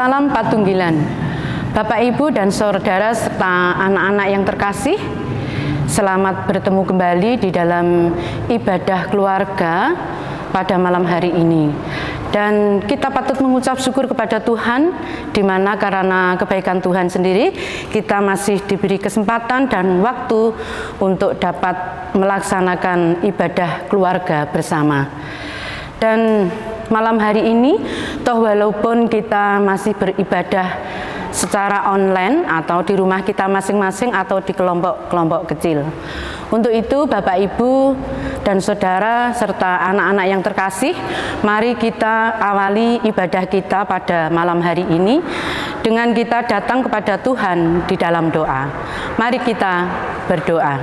Salam Patunggilan. Bapak, Ibu, dan saudara serta anak-anak yang terkasih, selamat bertemu kembali di dalam ibadah keluarga pada malam hari ini. Dan kita patut mengucap syukur kepada Tuhan, di mana karena kebaikan Tuhan sendiri, kita masih diberi kesempatan dan waktu untuk dapat melaksanakan ibadah keluarga bersama. Dan malam hari ini, toh walaupun kita masih beribadah secara online atau di rumah kita masing-masing atau di kelompok-kelompok kecil. Untuk itu, Bapak, Ibu, dan saudara serta anak-anak yang terkasih, mari kita awali ibadah kita pada malam hari ini dengan kita datang kepada Tuhan di dalam doa. Mari kita berdoa.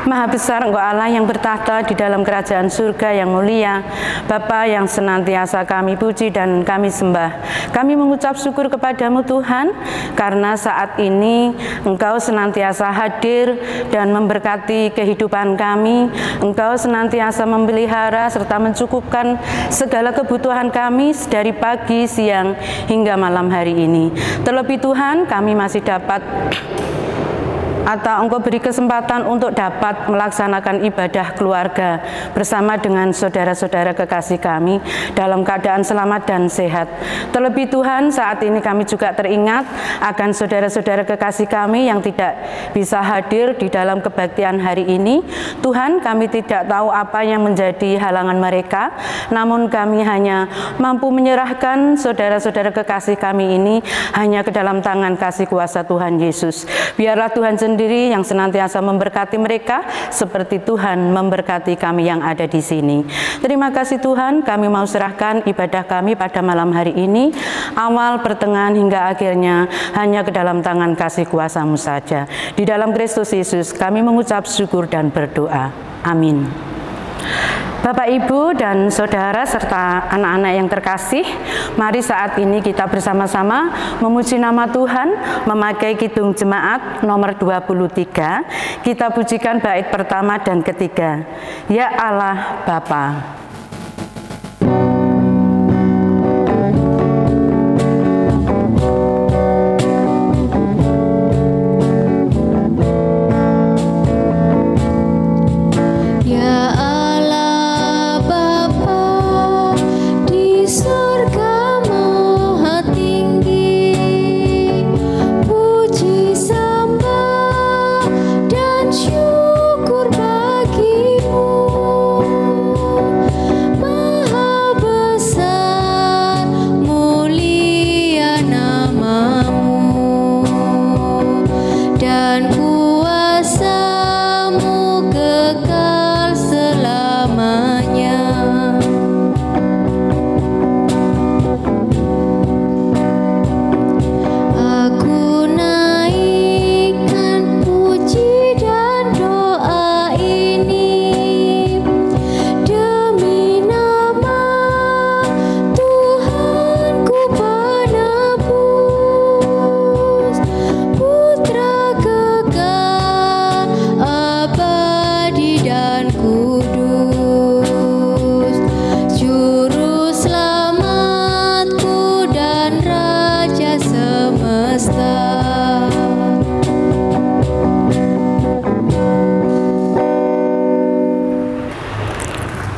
Maha besar Engkau Allah yang bertahta di dalam kerajaan surga yang mulia, Bapa yang senantiasa kami puji dan kami sembah. Kami mengucap syukur kepadamu Tuhan, karena saat ini Engkau senantiasa hadir dan memberkati kehidupan kami. Engkau senantiasa memelihara serta mencukupkan segala kebutuhan kami dari pagi, siang, hingga malam hari ini. Terlebih Tuhan, kami masih dapat atau Engkau beri kesempatan untuk dapat melaksanakan ibadah keluarga bersama dengan saudara-saudara kekasih kami dalam keadaan selamat dan sehat. Terlebih Tuhan, saat ini kami juga teringat akan saudara-saudara kekasih kami yang tidak bisa hadir di dalam kebaktian hari ini. Tuhan, kami tidak tahu apa yang menjadi halangan mereka, namun kami hanya mampu menyerahkan saudara-saudara kekasih kami ini hanya ke dalam tangan kasih kuasa Tuhan Yesus. Biarlah Tuhan sendiri yang senantiasa memberkati mereka seperti Tuhan memberkati kami yang ada di sini. Terima kasih Tuhan, kami mau serahkan ibadah kami pada malam hari ini, awal, pertengahan, hingga akhirnya hanya ke dalam tangan kasih kuasa-Mu saja. Di dalam Kristus Yesus kami mengucap syukur dan berdoa. Amin. Bapak, Ibu, dan saudara serta anak-anak yang terkasih, mari saat ini kita bersama-sama memuji nama Tuhan memakai kidung jemaat nomor 23. Kita pujikan bait pertama dan ketiga. Ya Allah Bapa.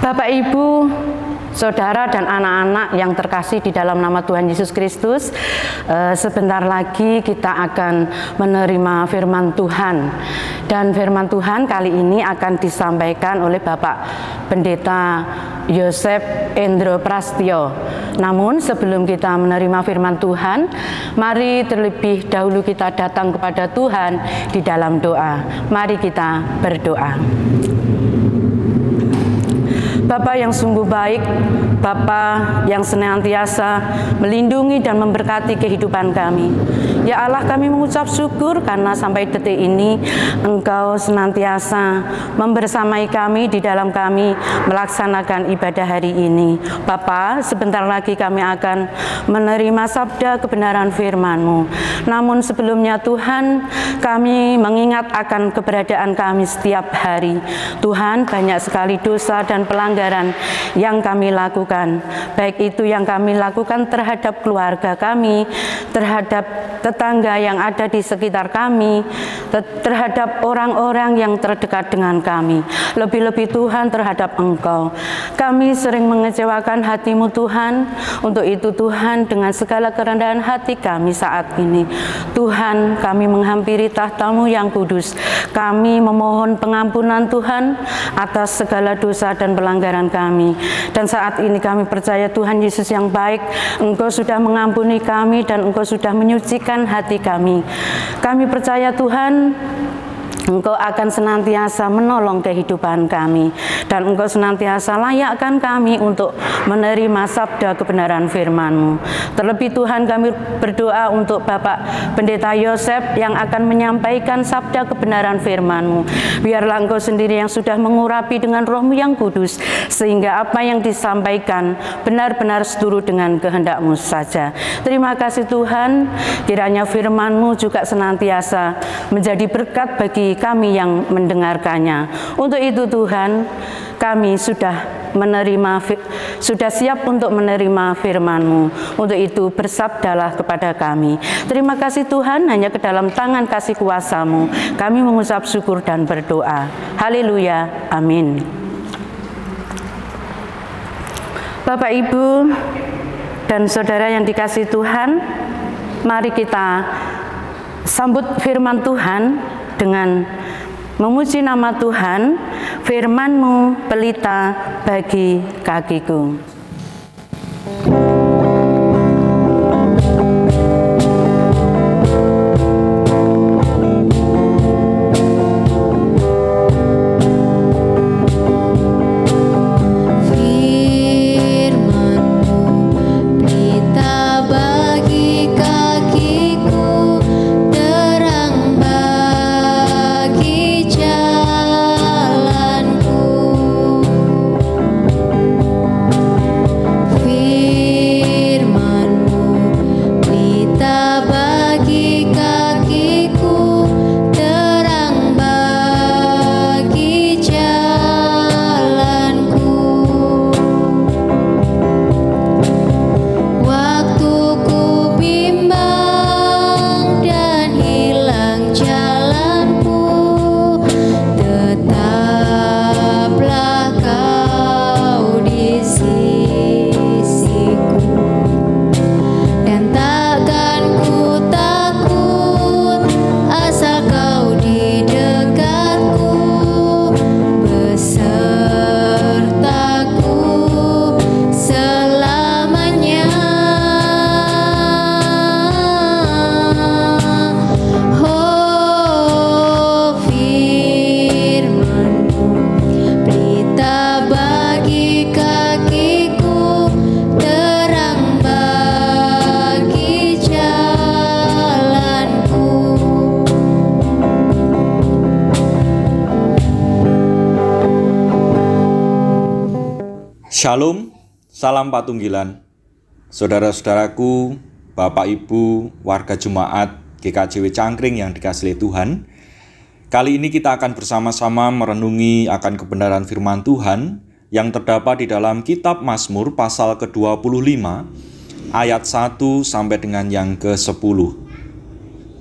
Bapak, Ibu, saudara dan anak-anak yang terkasih di dalam nama Tuhan Yesus Kristus, sebentar lagi kita akan menerima firman Tuhan. Dan firman Tuhan kali ini akan disampaikan oleh Bapak Pendeta Yosef Endro Prastyo. Namun sebelum kita menerima firman Tuhan, mari terlebih dahulu kita datang kepada Tuhan di dalam doa. Mari kita berdoa. Bapa yang sungguh baik, Bapa yang senantiasa melindungi dan memberkati kehidupan kami. Ya Allah, kami mengucap syukur karena sampai detik ini Engkau senantiasa membersamai kami di dalam kami melaksanakan ibadah hari ini. Bapa, sebentar lagi kami akan menerima sabda kebenaran firman-Mu. Namun sebelumnya Tuhan, kami mengingat akan keberadaan kami setiap hari. Tuhan, banyak sekali dosa dan pelanggaran pelanggaran yang kami lakukan, baik itu yang kami lakukan terhadap keluarga kami, terhadap tetangga yang ada di sekitar kami, terhadap orang-orang yang terdekat dengan kami, lebih-lebih Tuhan terhadap Engkau. Kami sering mengecewakan hati-Mu Tuhan. Untuk itu Tuhan, dengan segala kerendahan hati kami saat ini, Tuhan, kami menghampiri tahta-Mu yang kudus. Kami memohon pengampunan Tuhan atas segala dosa dan pelanggaran kami. Dan saat ini kami percaya Tuhan Yesus yang baik, Engkau sudah mengampuni kami dan Engkau sudah menyucikan hati kami. Kami percaya Tuhan, Engkau akan senantiasa menolong kehidupan kami, dan Engkau senantiasa layakkan kami untuk menerima sabda kebenaran firman-Mu. Terlebih Tuhan, kami berdoa untuk Bapak Pendeta Yosef yang akan menyampaikan sabda kebenaran firman-Mu. Biarlah Engkau sendiri yang sudah mengurapi dengan Roh-Mu yang kudus, sehingga apa yang disampaikan benar-benar seturut dengan kehendak-Mu saja. Terima kasih Tuhan, kiranya firman-Mu juga senantiasa menjadi berkat bagi kami yang mendengarkannya. Untuk itu Tuhan, kami sudah siap untuk menerima firman-Mu. Untuk itu bersabdalah kepada kami. Terima kasih Tuhan, hanya ke dalam tangan kasih kuasa-Mu kami mengucap syukur dan berdoa. Haleluya, amin. Bapak, Ibu, dan saudara yang dikasihi Tuhan, mari kita sambut firman Tuhan dengan memuji nama Tuhan. Firman-Mu pelita bagi kakiku. Shalom, salam Patunggilan. Saudara-saudaraku, Bapak Ibu, warga Jemaat GKJW Cangkring yang dikasihi Tuhan. Kali ini kita akan bersama-sama merenungi akan kebenaran firman Tuhan yang terdapat di dalam kitab Mazmur pasal ke-25 ayat 1 sampai dengan yang ke-10.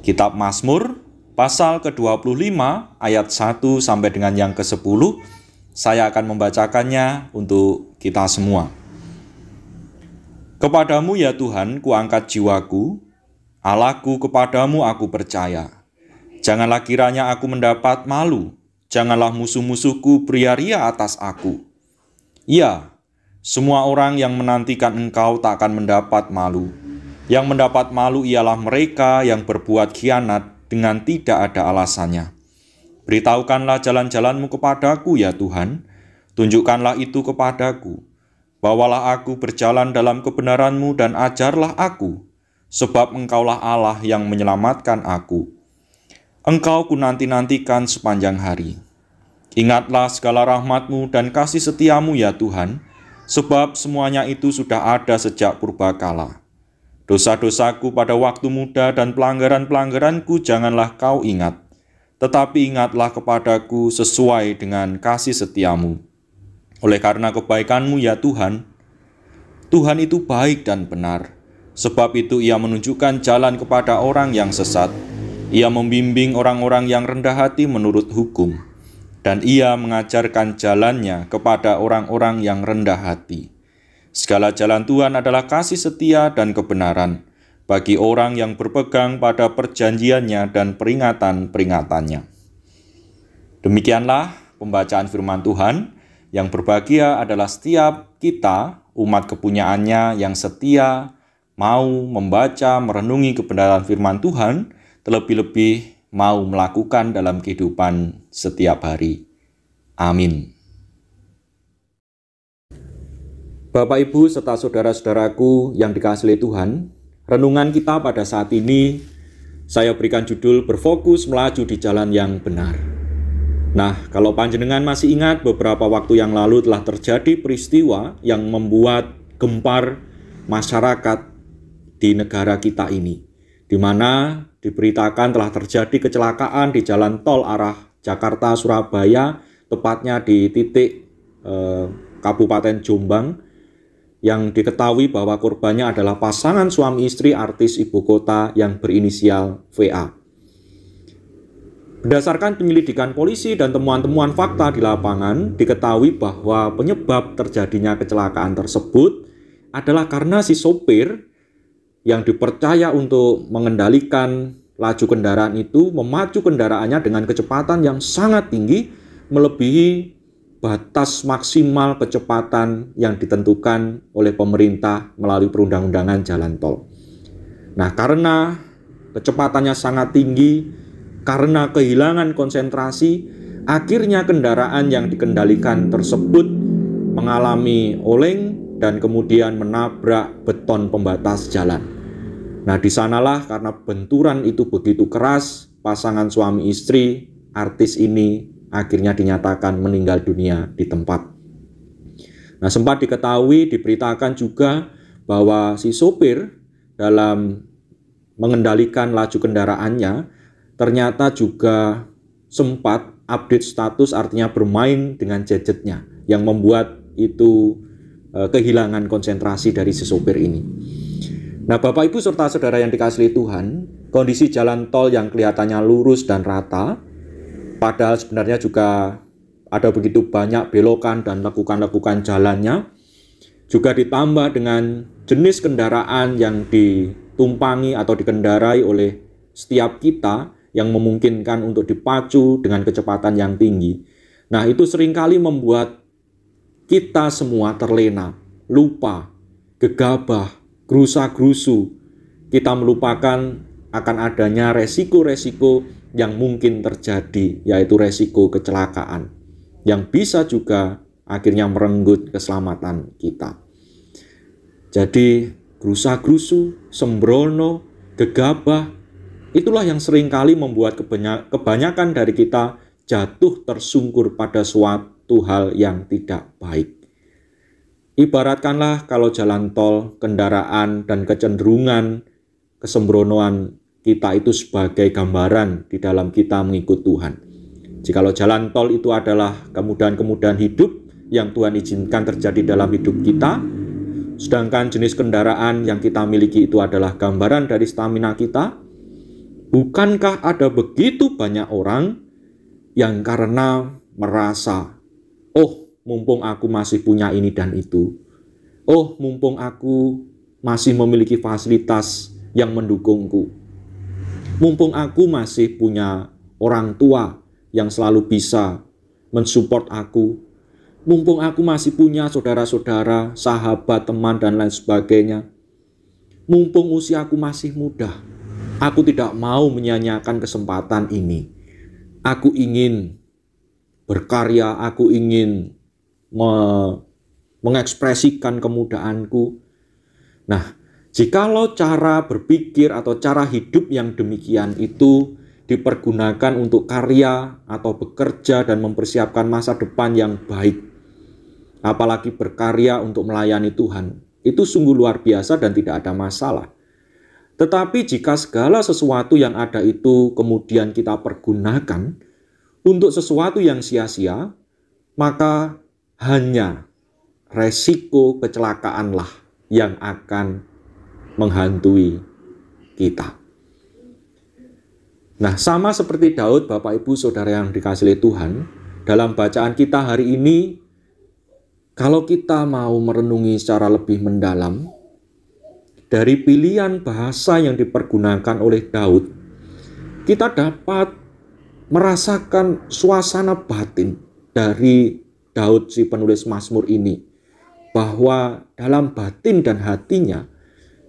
Kitab Mazmur pasal ke-25 ayat 1 sampai dengan yang ke-10. Saya akan membacakannya untuk kita semua. Kepadamu ya Tuhan, kuangkat jiwaku, Allahku, kepadamu aku percaya. Janganlah kiranya aku mendapat malu, janganlah musuh-musuhku beria-ria atas aku. Ya, semua orang yang menantikan Engkau tak akan mendapat malu. Yang mendapat malu ialah mereka yang berbuat khianat dengan tidak ada alasannya. Beritahukanlah jalan-jalan-Mu kepadaku ya Tuhan, tunjukkanlah itu kepadaku. Bawalah aku berjalan dalam kebenaran-Mu dan ajarlah aku, sebab Engkaulah Allah yang menyelamatkan aku. Engkau ku nanti-nantikan sepanjang hari. Ingatlah segala rahmat-Mu dan kasih setia-Mu ya Tuhan, sebab semuanya itu sudah ada sejak purbakala. Dosa-dosaku pada waktu muda dan pelanggaran-pelanggaranku janganlah Kau ingat, tetapi ingatlah kepadaku sesuai dengan kasih setia-Mu. Oleh karena kebaikan-Mu ya Tuhan, Tuhan itu baik dan benar. Sebab itu Ia menunjukkan jalan kepada orang yang sesat. Ia membimbing orang-orang yang rendah hati menurut hukum. Dan Ia mengajarkan jalannya kepada orang-orang yang rendah hati. Segala jalan Tuhan adalah kasih setia dan kebenaran bagi orang yang berpegang pada perjanjiannya dan peringatan-peringatannya. Demikianlah pembacaan firman Tuhan. Yang berbahagia adalah setiap kita, umat kepunyaannya yang setia, mau membaca, merenungi kebenaran firman Tuhan, terlebih-lebih mau melakukan dalam kehidupan setiap hari. Amin. Bapak, Ibu, serta saudara-saudaraku yang dikasihi Tuhan, renungan kita pada saat ini saya berikan judul berfokus melaju di jalan yang benar. Nah, kalau panjenengan masih ingat beberapa waktu yang lalu telah terjadi peristiwa yang membuat gempar masyarakat di negara kita ini, di mana diberitakan telah terjadi kecelakaan di jalan tol arah Jakarta-Surabaya, tepatnya di titik Kabupaten Jombang, yang diketahui bahwa korbannya adalah pasangan suami istri artis ibu kota yang berinisial VA. Berdasarkan penyelidikan polisi dan temuan-temuan fakta di lapangan, diketahui bahwa penyebab terjadinya kecelakaan tersebut adalah karena si sopir yang dipercaya untuk mengendalikan laju kendaraan itu memacu kendaraannya dengan kecepatan yang sangat tinggi, melebihi batas maksimal kecepatan yang ditentukan oleh pemerintah melalui perundang-undangan jalan tol. Nah, karena kecepatannya sangat tinggi, karena kehilangan konsentrasi, akhirnya kendaraan yang dikendalikan tersebut mengalami oleng dan kemudian menabrak beton pembatas jalan. Nah, di sanalah karena benturan itu begitu keras, pasangan suami istri artis ini akhirnya dinyatakan meninggal dunia di tempat. Nah, sempat diketahui, diberitakan juga bahwa si sopir dalam mengendalikan laju kendaraannya ternyata juga sempat update status, artinya bermain dengan gadgetnya, yang membuat itu kehilangan konsentrasi dari si sopir ini. Nah, Bapak, Ibu, serta saudara yang dikasihi Tuhan, kondisi jalan tol yang kelihatannya lurus dan rata, padahal sebenarnya juga ada begitu banyak belokan dan lekukan-lekukan jalannya, juga ditambah dengan jenis kendaraan yang ditumpangi atau dikendarai oleh setiap kita, yang memungkinkan untuk dipacu dengan kecepatan yang tinggi. Nah, itu seringkali membuat kita semua terlena, lupa, gegabah, gerusa-gerusu. Kita melupakan akan adanya resiko-resiko yang mungkin terjadi, yaitu resiko kecelakaan, yang bisa juga akhirnya merenggut keselamatan kita. Jadi, gerusa-gerusu, sembrono, gegabah, itulah yang seringkali membuat kebanyakan dari kita jatuh tersungkur pada suatu hal yang tidak baik. Ibaratkanlah kalau jalan tol, kendaraan, dan kecenderungan kesembronoan kita itu sebagai gambaran di dalam kita mengikut Tuhan. Jikalau jalan tol itu adalah kemudahan-kemudahan hidup yang Tuhan izinkan terjadi dalam hidup kita, sedangkan jenis kendaraan yang kita miliki itu adalah gambaran dari stamina kita, bukankah ada begitu banyak orang yang karena merasa, oh, mumpung aku masih punya ini dan itu, oh, mumpung aku masih memiliki fasilitas yang mendukungku, mumpung aku masih punya orang tua yang selalu bisa mensupport aku, mumpung aku masih punya saudara-saudara, sahabat, teman, dan lain sebagainya, mumpung usiaku masih muda, aku tidak mau menyia-nyiakan kesempatan ini. Aku ingin berkarya, aku ingin mengekspresikan kemudaanku. Nah, jikalau cara berpikir atau cara hidup yang demikian itu dipergunakan untuk karya atau bekerja dan mempersiapkan masa depan yang baik, apalagi berkarya untuk melayani Tuhan, itu sungguh luar biasa dan tidak ada masalah. Tetapi jika segala sesuatu yang ada itu kemudian kita pergunakan untuk sesuatu yang sia-sia, maka hanya resiko kecelakaanlah yang akan menghantui kita. Nah, sama seperti Daud, Bapak Ibu Saudara yang dikasihi Tuhan, dalam bacaan kita hari ini, kalau kita mau merenungi secara lebih mendalam, dari pilihan bahasa yang dipergunakan oleh Daud, kita dapat merasakan suasana batin dari Daud si penulis Mazmur ini, bahwa dalam batin dan hatinya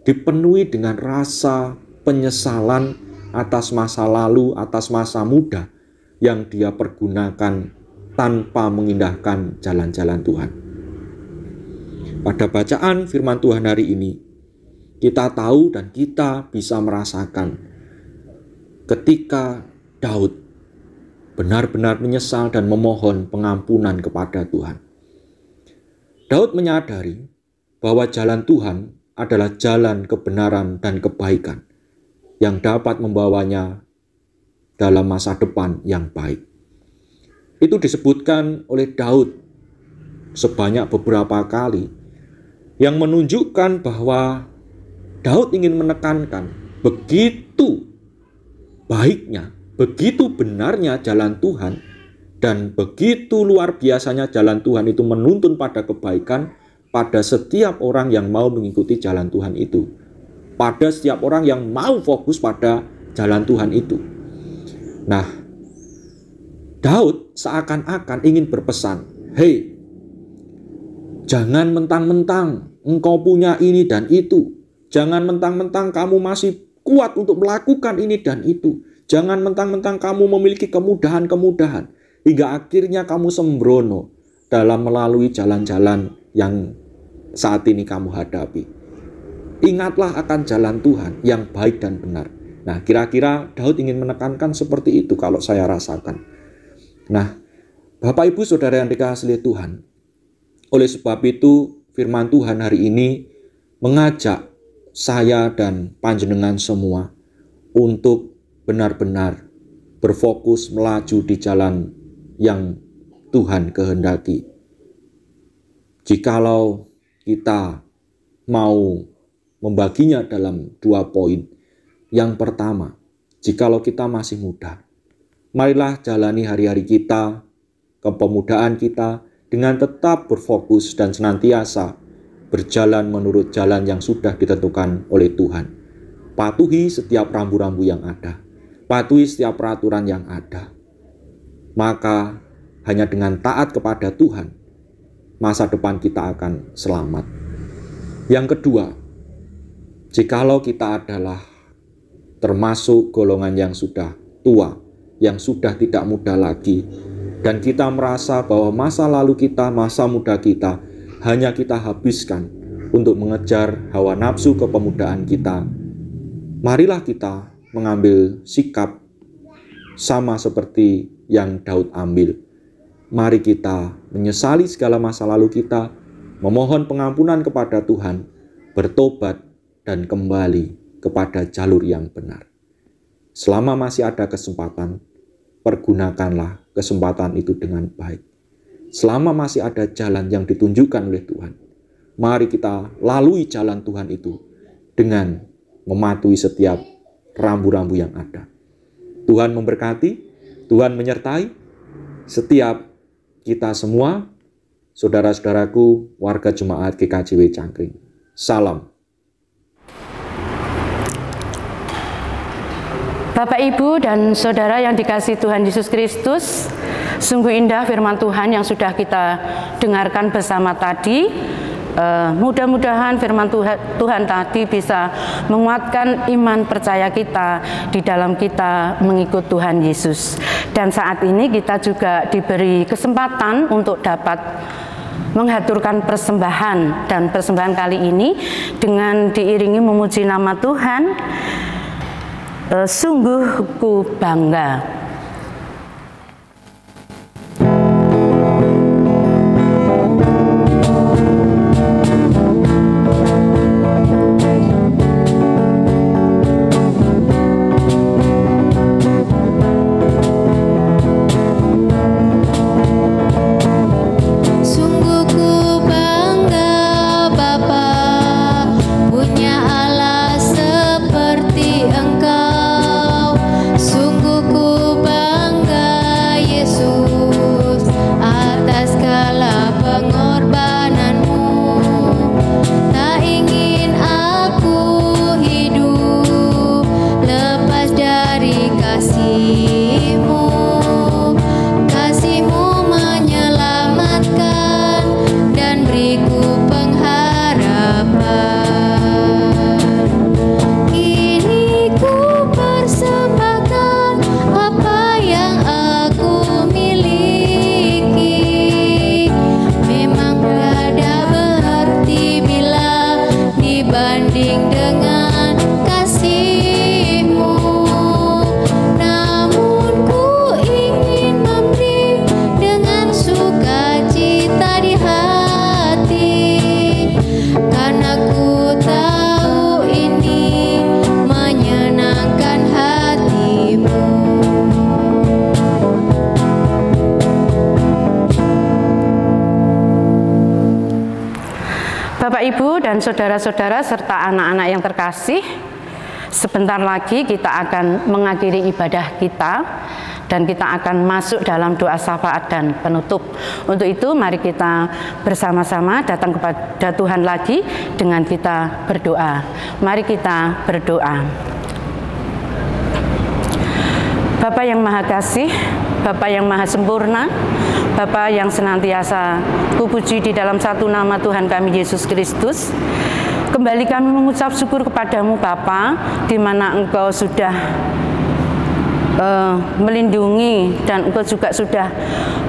dipenuhi dengan rasa penyesalan atas masa lalu, atas masa muda yang dia pergunakan tanpa mengindahkan jalan-jalan Tuhan. Pada bacaan firman Tuhan hari ini, kita tahu dan kita bisa merasakan ketika Daud benar-benar menyesal dan memohon pengampunan kepada Tuhan. Daud menyadari bahwa jalan Tuhan adalah jalan kebenaran dan kebaikan yang dapat membawanya dalam masa depan yang baik. Itu disebutkan oleh Daud sebanyak beberapa kali, yang menunjukkan bahwa Daud ingin menekankan begitu baiknya, begitu benarnya jalan Tuhan, dan begitu luar biasanya jalan Tuhan itu menuntun pada kebaikan pada setiap orang yang mau mengikuti jalan Tuhan itu, pada setiap orang yang mau fokus pada jalan Tuhan itu. Nah, Daud seakan-akan ingin berpesan, "Hei, jangan mentang-mentang engkau punya ini dan itu. Jangan mentang-mentang kamu masih kuat untuk melakukan ini dan itu. Jangan mentang-mentang kamu memiliki kemudahan-kemudahan hingga akhirnya kamu sembrono dalam melalui jalan-jalan yang saat ini kamu hadapi. Ingatlah akan jalan Tuhan yang baik dan benar." Nah, kira-kira Daud ingin menekankan seperti itu kalau saya rasakan. Nah, Bapak Ibu Saudara yang dikasihi Tuhan, oleh sebab itu firman Tuhan hari ini mengajak saya dan panjenengan semua untuk benar-benar berfokus melaju di jalan yang Tuhan kehendaki. Jikalau kita mau membaginya dalam 2 poin. Yang pertama, jikalau kita masih muda, marilah jalani hari-hari kita, kepemudaan kita, dengan tetap berfokus dan senantiasa berjalan menurut jalan yang sudah ditentukan oleh Tuhan. Patuhi setiap rambu-rambu yang ada, patuhi setiap peraturan yang ada. Maka hanya dengan taat kepada Tuhan, masa depan kita akan selamat. Yang kedua, jikalau kita adalah termasuk golongan yang sudah tua, yang sudah tidak muda lagi, dan kita merasa bahwa masa lalu kita, masa muda kita hanya kita habiskan untuk mengejar hawa nafsu kepemudaan kita, marilah kita mengambil sikap sama seperti yang Daud ambil. Mari kita menyesali segala masa lalu kita, memohon pengampunan kepada Tuhan, bertobat dan kembali kepada jalur yang benar. Selama masih ada kesempatan, pergunakanlah kesempatan itu dengan baik. Selama masih ada jalan yang ditunjukkan oleh Tuhan, mari kita lalui jalan Tuhan itu dengan mematuhi setiap rambu-rambu yang ada. Tuhan memberkati, Tuhan menyertai setiap kita semua, saudara-saudaraku, warga jemaat GKJW Cangkring. Salam. Bapak, Ibu, dan Saudara yang dikasihi Tuhan Yesus Kristus, sungguh indah firman Tuhan yang sudah kita dengarkan bersama tadi. Mudah-mudahan firman Tuhan tadi bisa menguatkan iman percaya kita di dalam kita mengikut Tuhan Yesus. Dan saat ini kita juga diberi kesempatan untuk dapat menghaturkan persembahan, dan persembahan kali ini dengan diiringi memuji nama Tuhan. Sungguh ku bangga. Sungguh beriku pengharapan. Kini ku persembahkan apa yang aku miliki. Memang tiada berarti bila dibanding dengan kasih-Mu. Namun ku ingin memberi dengan sukacita di hati, karena ku tahu ini menyenangkan hati-Mu. Bapak, Ibu, dan saudara-saudara serta anak-anak yang terkasih, sebentar lagi kita akan mengakhiri ibadah kita dan kita akan masuk dalam doa syafaat dan penutup. Untuk itu mari kita bersama-sama datang kepada Tuhan lagi dengan kita berdoa. Mari kita berdoa. Bapa yang Maha Kasih, Bapa yang Maha Sempurna, Bapa yang senantiasa kupuji di dalam satu nama Tuhan kami Yesus Kristus, kembali kami mengucap syukur kepadamu Bapa, di mana Engkau sudah melindungi dan Engkau juga sudah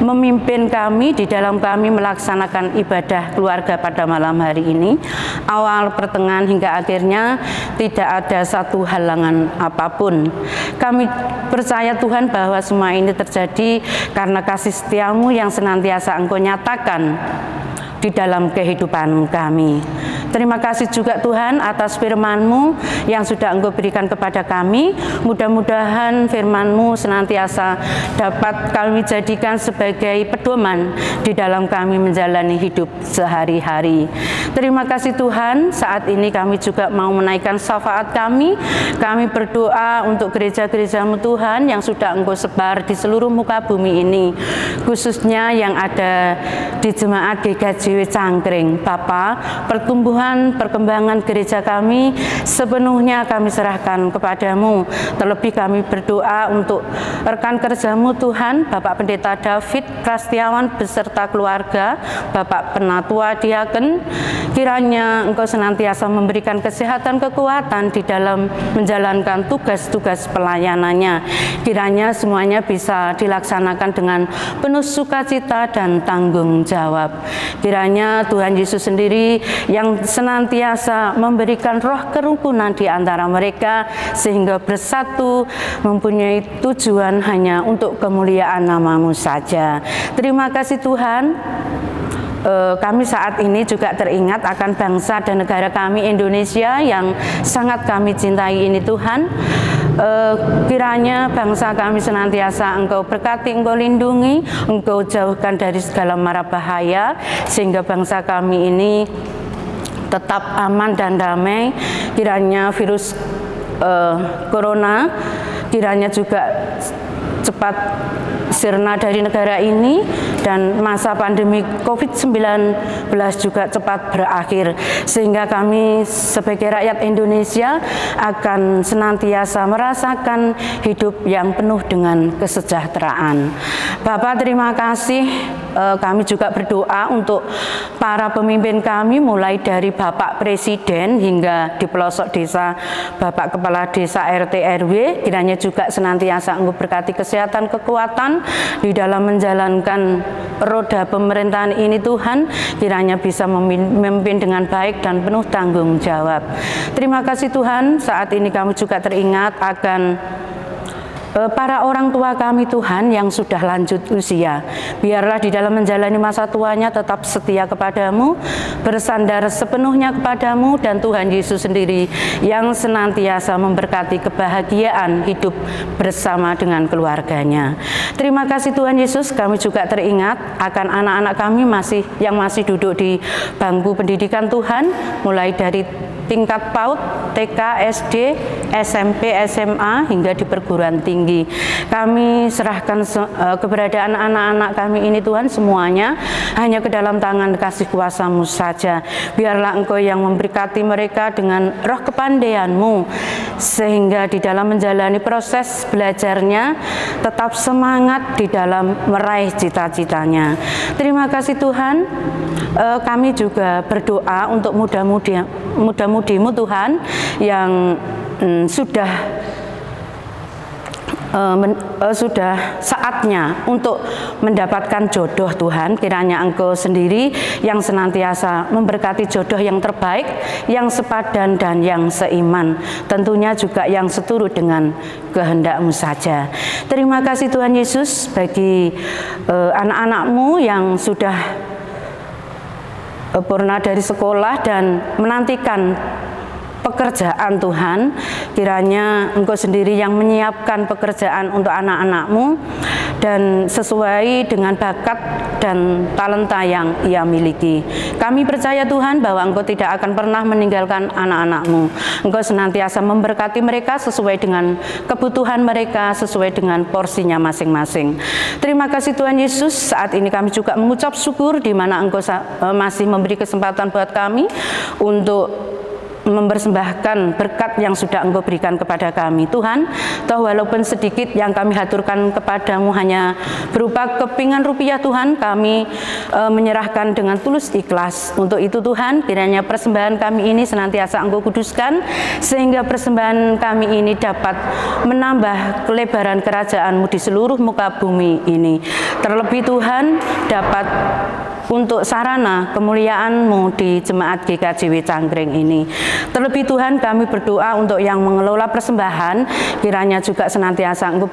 memimpin kami di dalam kami melaksanakan ibadah keluarga pada malam hari ini. Awal, pertengahan hingga akhirnya tidak ada satu halangan apapun. Kami percaya Tuhan bahwa semua ini terjadi karena kasih setiamu yang senantiasa Engkau nyatakan di dalam kehidupan kami. Terima kasih juga Tuhan atas firman-Mu yang sudah Engkau berikan kepada kami. Mudah-mudahan firman-Mu senantiasa dapat kami jadikan sebagai pedoman di dalam kami menjalani hidup sehari-hari. Terima kasih Tuhan, saat ini kami juga mau menaikkan syafaat kami. Kami berdoa untuk gereja-gereja-Mu Tuhan yang sudah Engkau sebar di seluruh muka bumi ini, khususnya yang ada di Jemaat GKJW Cangkring. Bapa, perkembangan gereja kami sepenuhnya kami serahkan kepadamu. Terlebih kami berdoa untuk rekan kerja-Mu Tuhan, Bapak Pendeta David Prastiawan beserta keluarga, Bapak Penatua Diaken. Kiranya Engkau senantiasa memberikan kesehatan, kekuatan di dalam menjalankan tugas-tugas pelayanannya. Kiranya semuanya bisa dilaksanakan dengan penuh sukacita dan tanggung jawab. Kiranya Tuhan Yesus sendiri yang senantiasa memberikan roh kerukunan di antara mereka sehingga bersatu mempunyai tujuan hanya untuk kemuliaan nama-Mu saja. Terima kasih Tuhan. Kami saat ini juga teringat akan bangsa dan negara kami Indonesia yang sangat kami cintai ini Tuhan. Kiranya bangsa kami senantiasa Engkau berkati, Engkau lindungi, Engkau jauhkan dari segala mara bahaya, sehingga bangsa kami ini tetap aman dan damai. Kiranya virus corona kiranya juga cepat sirna dari negara ini dan masa pandemi COVID-19 juga cepat berakhir, sehingga kami sebagai rakyat Indonesia akan senantiasa merasakan hidup yang penuh dengan kesejahteraan. Bapak, terima kasih. Kami juga berdoa untuk para pemimpin kami, mulai dari Bapak Presiden hingga di pelosok desa, Bapak Kepala Desa RT RW. Kiranya juga senantiasa Engkau berkati kesehatan, kekuatan di dalam menjalankan roda pemerintahan ini Tuhan. Kiranya bisa memimpin dengan baik dan penuh tanggung jawab. Terima kasih Tuhan. Saat ini kami juga teringat akan para orang tua kami Tuhan yang sudah lanjut usia. Biarlah di dalam menjalani masa tuanya tetap setia kepadamu, bersandar sepenuhnya kepadamu, dan Tuhan Yesus sendiri yang senantiasa memberkati kebahagiaan hidup bersama dengan keluarganya. Terima kasih Tuhan Yesus. Kami juga teringat akan anak-anak kami yang masih duduk di bangku pendidikan Tuhan, mulai dari tingkat PAUD, TK, SD, SMP, SMA, hingga di perguruan tinggi. Kami serahkan keberadaan anak-anak kami ini Tuhan semuanya hanya ke dalam tangan kasih kuasa-Mu saja. Biarlah Engkau yang memberkati mereka dengan roh kepandaian-Mu, sehingga di dalam menjalani proses belajarnya tetap semangat di dalam meraih cita-citanya. Terima kasih Tuhan. Kami juga berdoa untuk muda-mudimu Tuhan yang sudah saatnya untuk mendapatkan jodoh Tuhan. Kiranya Engkau sendiri yang senantiasa memberkati jodoh yang terbaik, yang sepadan dan yang seiman, tentunya juga yang seturut dengan kehendak-Mu saja. Terima kasih Tuhan Yesus bagi anak-anak-Mu yang sudah purna dari sekolah dan menantikan pekerjaan Tuhan. Kiranya Engkau sendiri yang menyiapkan pekerjaan untuk anak-anak-Mu dan sesuai dengan bakat dan talenta yang ia miliki. Kami percaya Tuhan bahwa Engkau tidak akan pernah meninggalkan anak-anak-Mu. Engkau senantiasa memberkati mereka sesuai dengan kebutuhan mereka, sesuai dengan porsinya masing-masing. Terima kasih Tuhan Yesus. Saat ini kami juga mengucap syukur di mana Engkau masih memberi kesempatan buat kami untuk mempersembahkan berkat yang sudah Engkau berikan kepada kami. Tuhan, toh walaupun sedikit yang kami haturkan kepadamu hanya berupa kepingan rupiah Tuhan, kami menyerahkan dengan tulus ikhlas. Untuk itu Tuhan, kiranya persembahan kami ini senantiasa Engkau kuduskan, sehingga persembahan kami ini dapat menambah kelebaran kerajaan-Mu di seluruh muka bumi ini. Terlebih Tuhan, dapat untuk sarana kemuliaan-Mu di Jemaat GKJW Cangkring ini. Terlebih Tuhan, kami berdoa untuk yang mengelola persembahan, kiranya juga senantiasa Engkau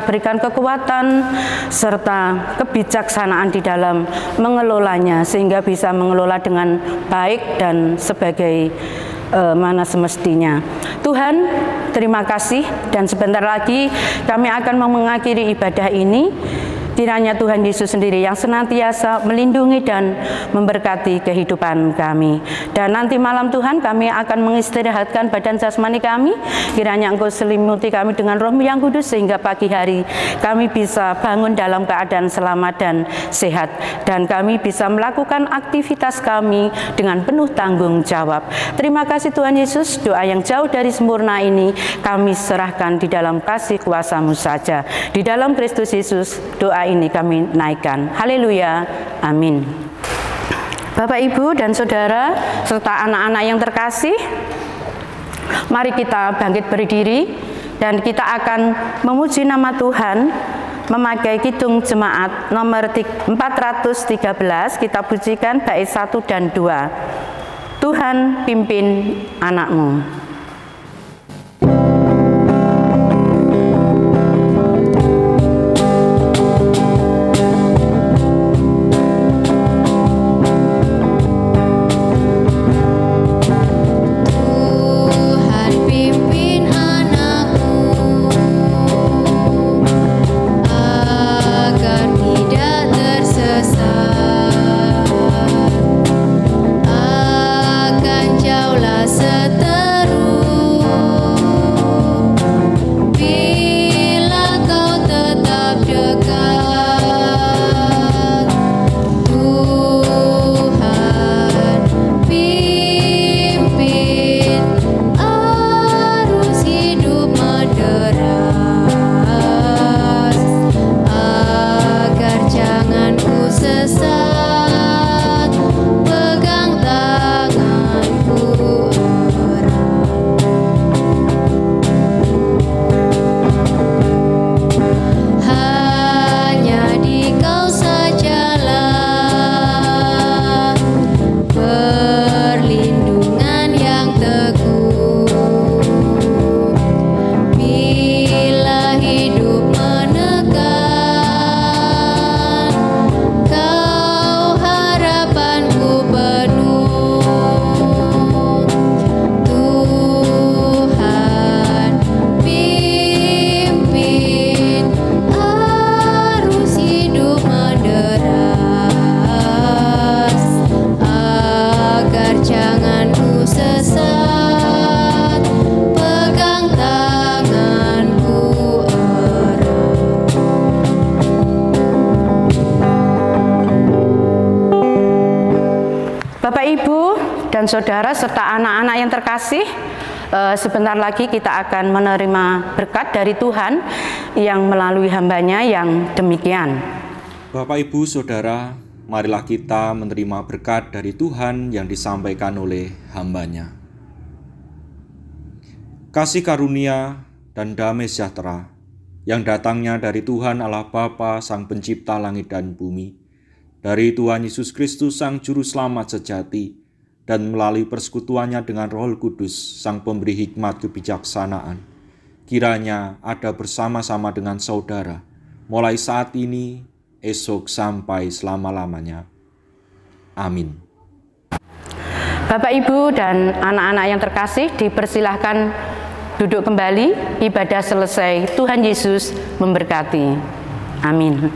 berikan kekuatan serta kebijaksanaan di dalam mengelolanya, sehingga bisa mengelola dengan baik dan sebagai mana semestinya. Tuhan, terima kasih, dan sebentar lagi kami akan mengakhiri ibadah ini. Kiranya Tuhan Yesus sendiri yang senantiasa melindungi dan memberkati kehidupan kami. Dan nanti malam Tuhan, kami akan mengistirahatkan badan jasmani kami. Kiranya Engkau selimuti kami dengan Roh-Mu yang kudus, sehingga pagi hari kami bisa bangun dalam keadaan selamat dan sehat. Dan kami bisa melakukan aktivitas kami dengan penuh tanggung jawab. Terima kasih Tuhan Yesus. Doa yang jauh dari sempurna ini kami serahkan di dalam kasih kuasa-Mu saja. Di dalam Kristus Yesus, doa ini kami naikkan. Haleluya. Amin. Bapak, Ibu, dan Saudara, serta anak-anak yang terkasih, mari kita bangkit berdiri dan kita akan memuji nama Tuhan memakai kidung jemaat nomor 413. Kita pujikan bait 1 dan 2. Tuhan pimpin anak-Mu. Jangan ku sesat. Bapak, Ibu, dan Saudara serta anak-anak yang terkasih, sebentar lagi kita akan menerima berkat dari Tuhan yang melalui hamba-Nya yang demikian. Bapak, Ibu, Saudara, marilah kita menerima berkat dari Tuhan yang disampaikan oleh hamba-Nya. Kasih karunia dan damai sejahtera yang datangnya dari Tuhan Allah Bapa, Sang Pencipta langit dan bumi, dari Tuhan Yesus Kristus Sang Juru Selamat sejati, dan melalui persekutuannya dengan Roh Kudus, Sang Pemberi hikmat kebijaksanaan, kiranya ada bersama-sama dengan saudara, mulai saat ini, esok, sampai selama-lamanya. Amin. Bapak, Ibu, dan anak-anak yang terkasih, dipersilahkan duduk kembali. Ibadah selesai. Tuhan Yesus memberkati. Amin.